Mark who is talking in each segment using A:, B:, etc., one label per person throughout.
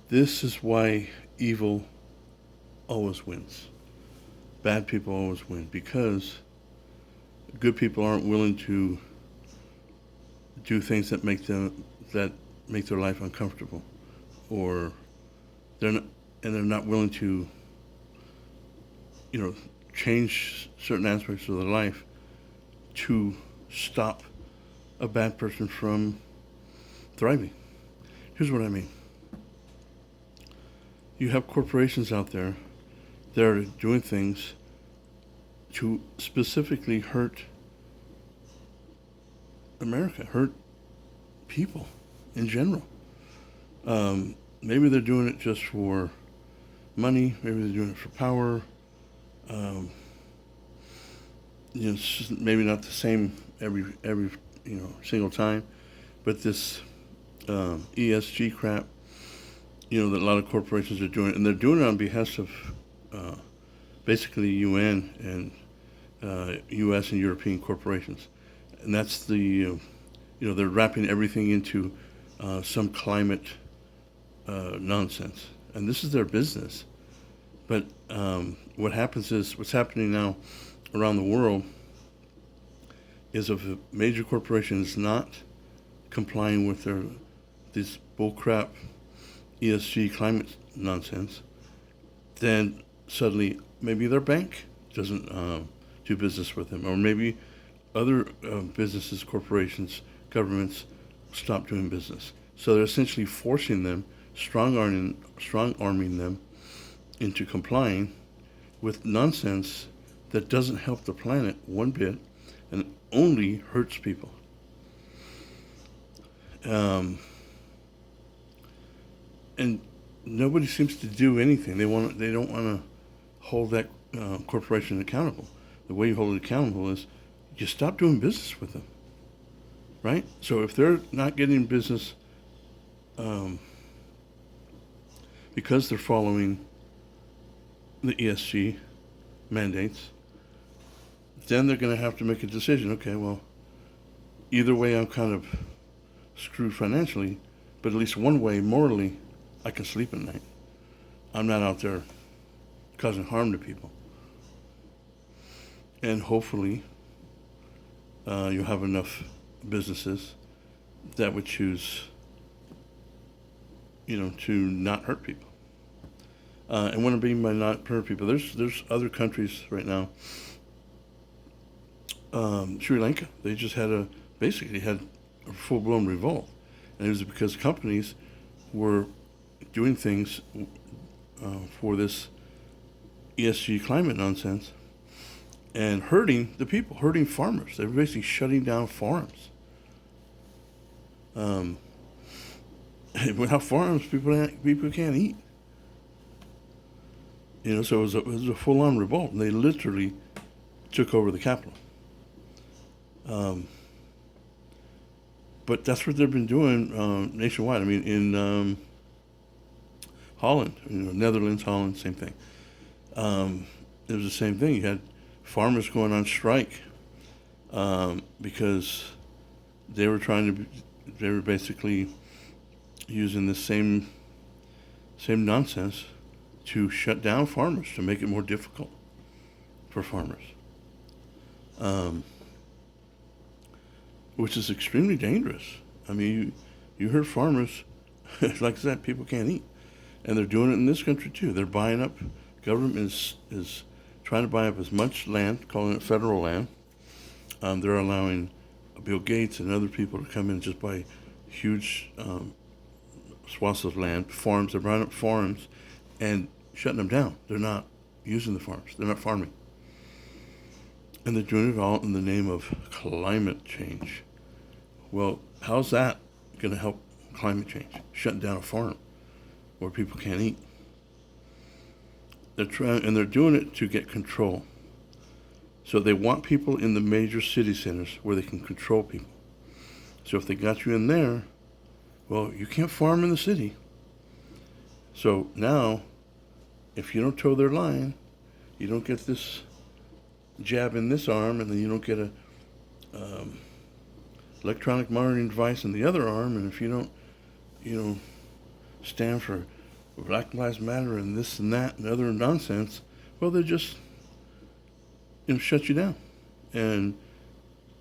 A: This is why evil always wins. Bad people always win because good people aren't willing to do things that make their life uncomfortable, or they're not, and they're not willing to, you know, change certain aspects of their life to stop a bad person from thriving. Here's what I mean. You have corporations out there that are doing things to specifically hurt America, hurt people in general. Maybe they're doing it just for money. Maybe they're doing it for power. Um, it's just maybe not the same every single time. But this ESG crap, that a lot of corporations are doing, and they're doing it on behest of uh, basically UN and U.S. and European corporations, and that's they're wrapping everything into some climate nonsense, and this is their business. But what happens is what's happening now around the world is if a major corporation is not complying with their this bullcrap ESG climate nonsense, then suddenly maybe their bank doesn't do business with them, or maybe other businesses, corporations, governments stop doing business. So they're essentially forcing them, strong arming them into complying with nonsense that doesn't help the planet one bit and only hurts people. Um, and nobody seems to do anything. They don't want to hold that corporation accountable. The way you hold it accountable is you stop doing business with them, right? So if they're not getting business um, because they're following the ESG mandates, then they're going to have to make a decision. Okay, well, either way, I'm kind of screwed financially, but at least one way, morally, I can sleep at night. I'm not out there causing harm to people. And hopefully, you'll have enough businesses that would choose, to not hurt people. And what I mean by not hurt people, there's other countries right now. Sri Lanka, they just basically had a full blown revolt, and it was because companies were doing things for this ESG climate nonsense and hurting the people, hurting farmers. They were basically shutting down farms. Um, Without farms, people can't eat. So it was a full on revolt, and they literally took over the capital. Um, but that's what they've been doing nationwide. I mean, in Holland, Netherlands, Holland, same thing. It was the same thing. You had farmers going on strike because they were they were basically using the same nonsense to shut down farmers, to make it more difficult for farmers, um, which is extremely dangerous. I mean, you hurt farmers, like I said, people can't eat, and they're doing it in this country too. They're buying up. Government is trying to buy up as much land, calling it federal land. They're allowing Bill Gates and other people to come in and just buy huge swaths of land, farms. They're buying up farms and shutting them down. They're not using the farms. They're not farming. And they're doing it all in the name of climate change. Well, how's that going to help climate change? Shutting down a farm where people can't eat. They're doing it to get control. So they want people in the major city centers where they can control people. So if they got you in there, well, you can't farm in the city. So now, if you don't toe their line, you don't get this jab in this arm, and then you don't get a um, electronic monitoring device in the other arm, and if you don't, stand for Black Lives Matter and this and that and other nonsense, well, they just shut you down, and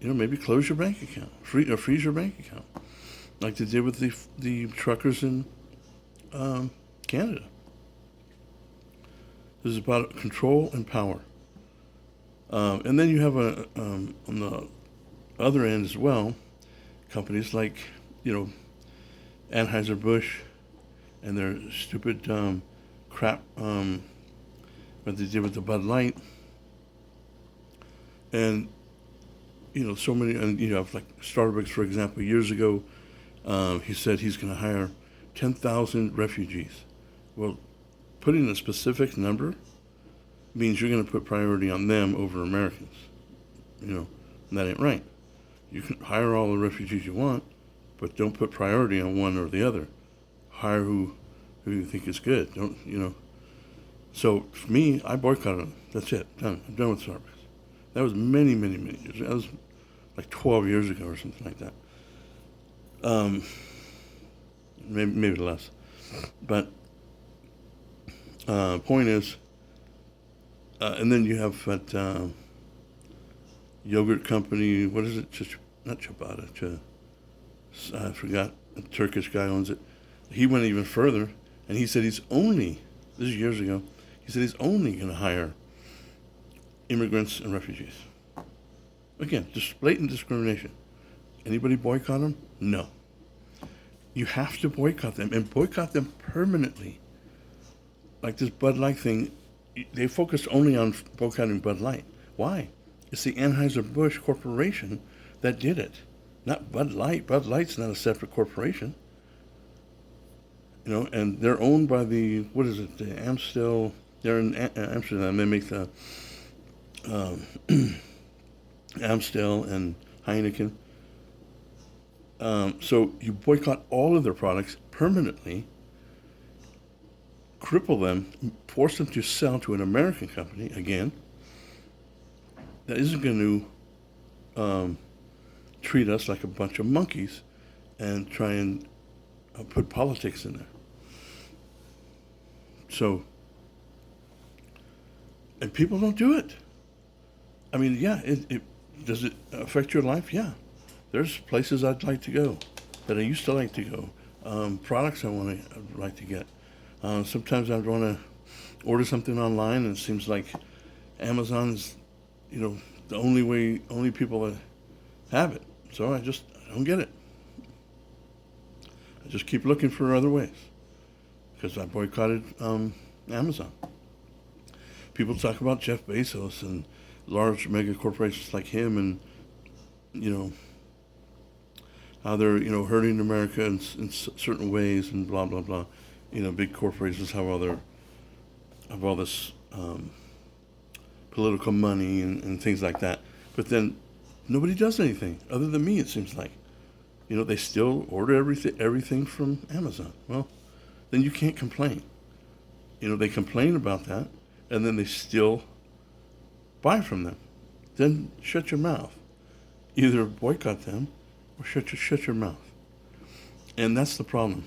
A: maybe close your bank account, freeze your bank account, like they did with the truckers in Canada. This is about control and power, and then you have on the other end as well, companies like Anheuser Busch and their stupid crap what they did with the Bud Light, and so many, and like Starbucks, for example, years ago, he said he's going to hire 10,000 refugees. Well, putting a specific number means you're going to put priority on them over Americans. And that ain't right. You can hire all the refugees you want, but don't put priority on one or the other. Hire who you think is good. Don't. So for me, I boycotted them. That's it. Done. I'm done with Starbucks. That was many, many, many years. That was like 12 years ago or something like that. Maybe less. But point is, and then you have that yogurt company. What is it? Not Ciabatta. I forgot. A Turkish guy owns it. He went even further, and he said this is years ago, he said he's only going to hire immigrants and refugees. Again, just blatant discrimination. Anybody boycott them? No. You have to boycott them, and boycott them permanently. Like this Bud Light thing, they focused only on boycotting Bud Light. Why? It's the Anheuser-Busch Corporation that did it, not Bud Light. Bud Light's not a separate corporation. And they're owned by the Amstel. They're in Amsterdam. They make the Amstel and Heineken. So you boycott all of their products permanently, cripple them, force them to sell to an American company, again, that isn't going to treat us like a bunch of monkeys and try and put politics in there. So, and people don't do it. I mean, yeah, does it affect your life? Yeah. There's places I'd like to go, that I used to like to go, products I'd like to get. Sometimes I'd want to order something online, and it seems like Amazon's, the only people that have it. So I don't get it. I just keep looking for other ways, because I boycotted Amazon. People talk about Jeff Bezos and large mega corporations like him, and how they're hurting America in certain ways, and blah blah blah. Big corporations have all this political money and things like that. But then nobody does anything other than me. It seems like, they still order everything from Amazon. Well, then you can't complain. They complain about that, and then they still buy from them. Then shut your mouth. Either boycott them or shut your mouth. And that's the problem.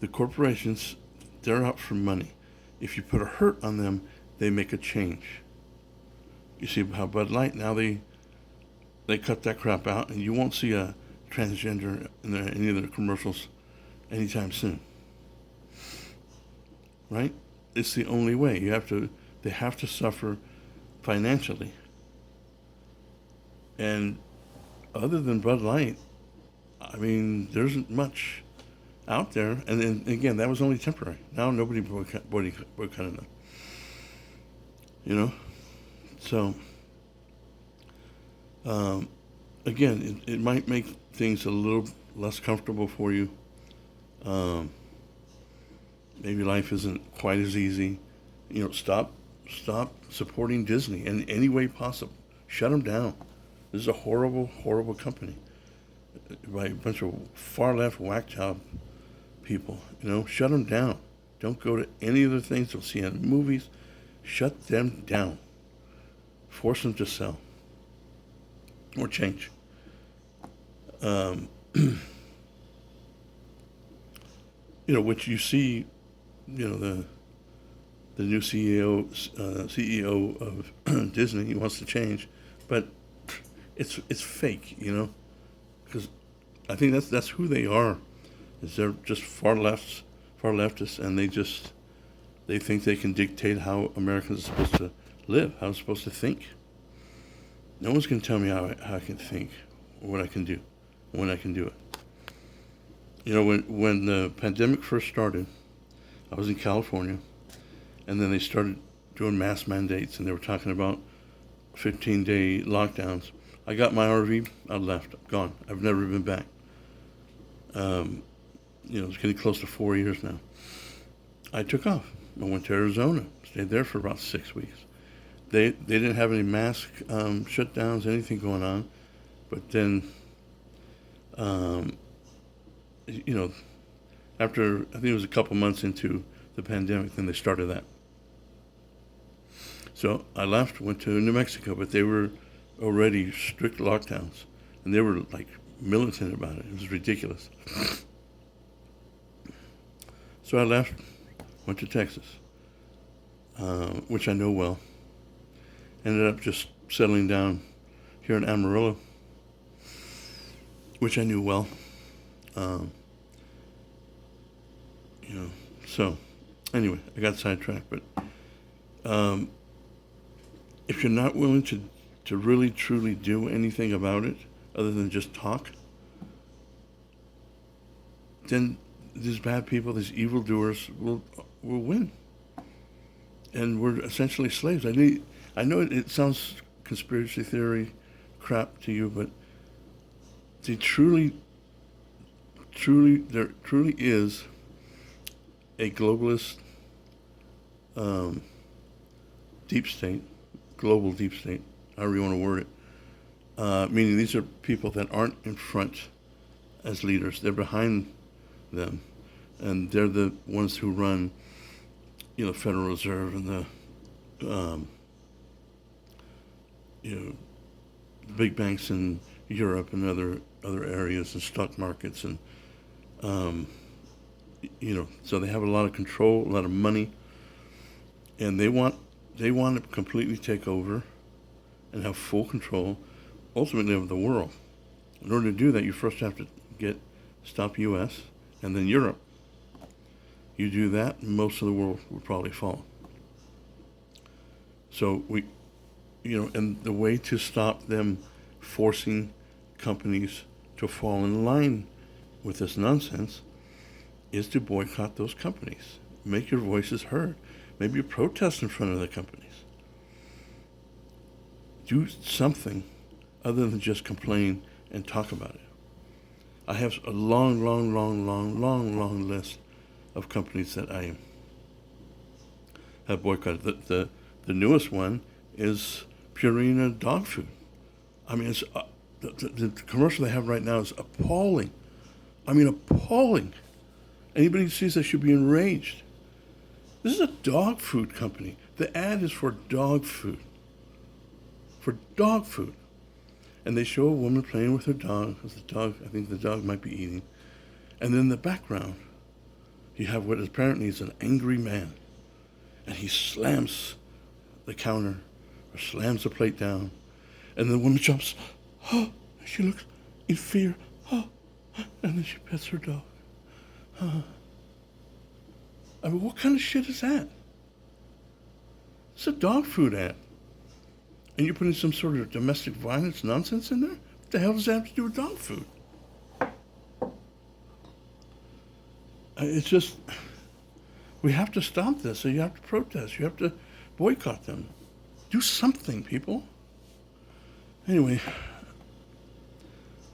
A: The corporations, they're out for money. If you put a hurt on them, they make a change. You see how Bud Light, now they cut that crap out, and you won't see a transgender in any of their commercials anytime soon. Right? It's the only way. They have to suffer financially. And other than Bud Light, I mean, there isn't much out there. And then, again, that was only temporary. Now nobody boycotted them. So, again, it might make things a little less comfortable for you. Maybe life isn't quite as easy. Stop supporting Disney in any way possible. Shut them down. This is a horrible, horrible company by a bunch of far left whack job people. Shut them down. Don't go to any of the things they'll see in movies. Shut them down. Force them to sell or change. which you see, the new CEO of Disney. He wants to change, but it's fake, because I think that's who they are. Is they're just far leftists, and they think they can dictate how Americans are supposed to live, how they're supposed to think. No one's going to tell me how I can think, or what I can do, when I can do it. When the pandemic first started, I was in California, and then they started doing mask mandates, and they were talking about 15-day lockdowns. I got my RV, I left, gone. I've never been back. It's getting close to 4 years now. I took off. I went to Arizona, stayed there for about 6 weeks. They didn't have any mask shutdowns, anything going on. But then, after, I think it was a couple months into the pandemic, then they started that. So I left, went to New Mexico, but they were already strict lockdowns. And they were like militant about it. It was ridiculous. So I left, went to Texas, which I know well. Ended up just settling down here in Amarillo, which I knew well. So anyway, I got sidetracked. But if you're not willing to really, truly do anything about it, other than just talk, then these bad people, these evildoers, will win. And we're essentially slaves. I know it sounds conspiracy theory crap to you, but there truly is a globalist deep state, global deep state, however you want to word it. Meaning these are people that aren't in front as leaders. They're behind them. And they're the ones who run, the Federal Reserve and the big banks in Europe and other areas and stock markets, and so they have a lot of control, a lot of money, and they want to completely take over and have full control, ultimately, of the world. In order to do that, you first have to stop U.S. and then Europe. You do that, most of the world would probably fall. So and the way to stop them forcing companies to fall in line with this nonsense is to boycott those companies. Make your voices heard. Maybe you protest in front of the companies. Do something other than just complain and talk about it. I have a long list of companies that I have boycotted. The newest one is Purina dog food. I mean, it's the commercial they have right now is appalling. I mean, appalling. Anybody who sees that should be enraged. This is a dog food company. The ad is for dog food. For dog food. And they show a woman playing with her dog, because I think the dog might be eating. And then in the background, you have what apparently is an angry man. And he slams the counter, or slams the plate down. And the woman jumps, she looks in fear, and then she pets her dog. I mean, what kind of shit is that? It's a dog food ad. And you're putting some sort of domestic violence nonsense in there? What the hell does that have to do with dog food? It's just, we have to stop this. So you have to protest. You have to boycott them. Do something, people. Anyway,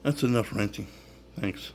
A: that's enough ranting. Thanks.